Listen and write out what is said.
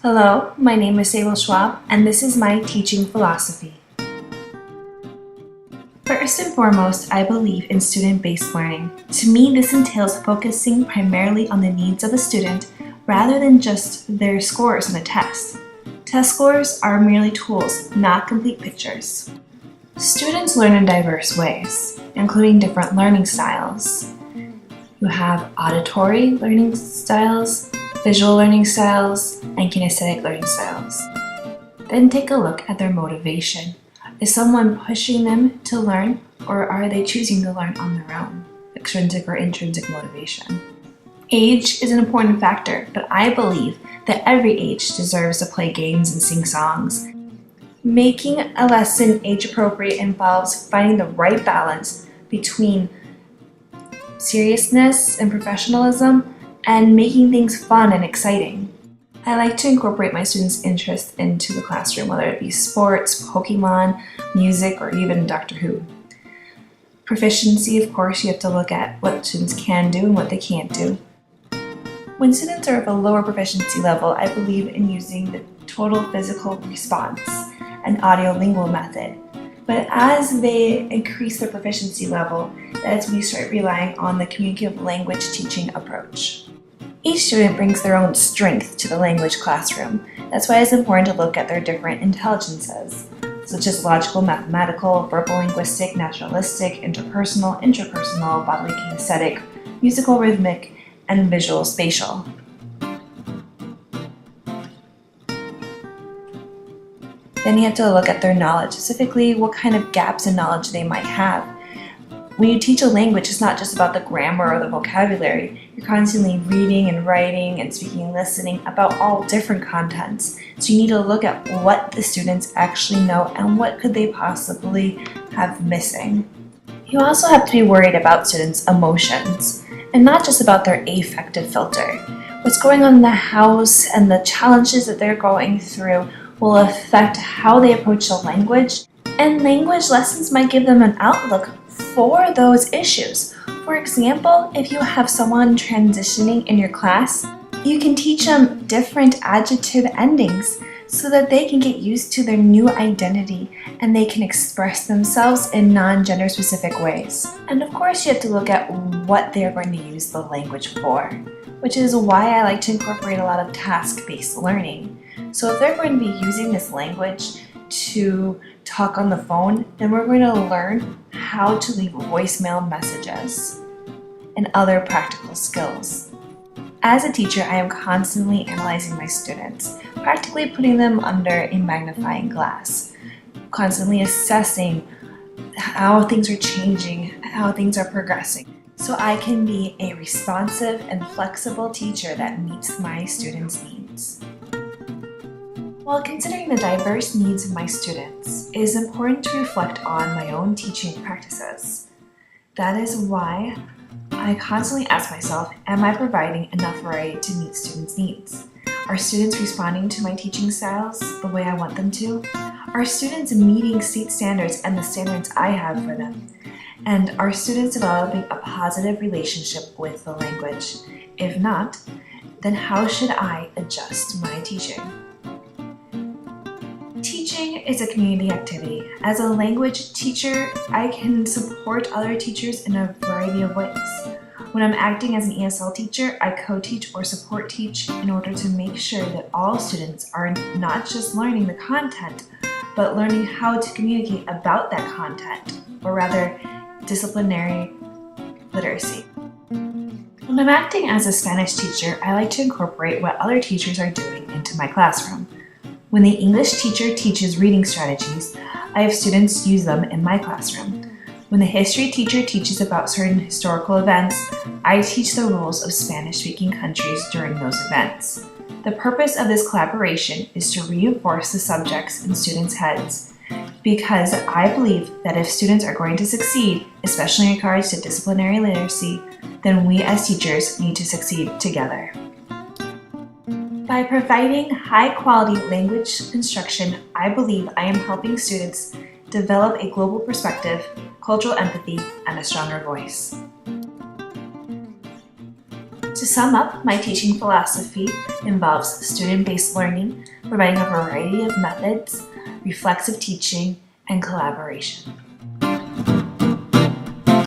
Hello, my name is Sable Schwab, and this is my teaching philosophy. First and foremost, I believe in student-based learning. To me, this entails focusing primarily on the needs of the student rather than just their scores on a test. Test scores are merely tools, not complete pictures. Students learn in diverse ways, including different learning styles. You have auditory learning styles, visual learning styles, and kinesthetic learning styles. Then take a look at their motivation. Is someone pushing them to learn, or are they choosing to learn on their own? Extrinsic or intrinsic motivation. Age is an important factor, but I believe that every age deserves to play games and sing songs. Making a lesson age appropriate involves finding the right balance between seriousness and professionalism and making things fun and exciting. I like to incorporate my students' interests into the classroom, whether it be sports, Pokemon, music, or even Doctor Who. Proficiency, of course, you have to look at what students can do and what they can't do. When students are of a lower proficiency level, I believe in using the total physical response, an audiolingual method. But as they increase their proficiency level, that's when you start relying on the communicative language teaching approach. Each student brings their own strength to the language classroom. That's why it's important to look at their different intelligences, such as logical, mathematical, verbal, linguistic, naturalistic, interpersonal, intrapersonal, bodily kinesthetic, musical, rhythmic, and visual spatial. Then you have to look at their knowledge, specifically what kind of gaps in knowledge they might have. When you teach a language, it's not just about the grammar or the vocabulary. You're constantly reading and writing and speaking and listening about all different contents. So you need to look at what the students actually know and what could they possibly have missing. You also have to be worried about students' emotions and not just about their affective filter. What's going on in the house and the challenges that they're going through will affect how they approach the language, and language lessons might give them an outlook for those issues. For example, if you have someone transitioning in your class, you can teach them different adjective endings so that they can get used to their new identity and they can express themselves in non-gender specific ways. And of course, you have to look at what they're going to use the language for, which is why I like to incorporate a lot of task-based learning. So if they're going to be using this language to talk on the phone, then we're going to learn how to leave voicemail messages and other practical skills. As a teacher, I am constantly analyzing my students, practically putting them under a magnifying glass, constantly assessing how things are changing, how things are progressing, so I can be a responsive and flexible teacher that meets my students' needs. While considering the diverse needs of my students, it is important to reflect on my own teaching practices. That is why I constantly ask myself, am I providing enough variety to meet students' needs? Are students responding to my teaching styles the way I want them to? Are students meeting state standards and the standards I have for them? And are students developing a positive relationship with the language? If not, then how should I adjust my teaching? Teaching is a community activity. As a language teacher, I can support other teachers in a variety of ways. When I'm acting as an ESL teacher, I co-teach or support teach in order to make sure that all students are not just learning the content, but learning how to communicate about that content, or rather, disciplinary literacy. When I'm acting as a Spanish teacher, I like to incorporate what other teachers are doing into my classroom. When the English teacher teaches reading strategies, I have students use them in my classroom. When the history teacher teaches about certain historical events, I teach the rules of Spanish-speaking countries during those events. The purpose of this collaboration is to reinforce the subjects in students' heads, because I believe that if students are going to succeed, especially in regards to disciplinary literacy, then we as teachers need to succeed together. By providing high-quality language instruction, I believe I am helping students develop a global perspective, cultural empathy, and a stronger voice. To sum up, my teaching philosophy involves student-based learning, providing a variety of methods, reflexive teaching, and collaboration.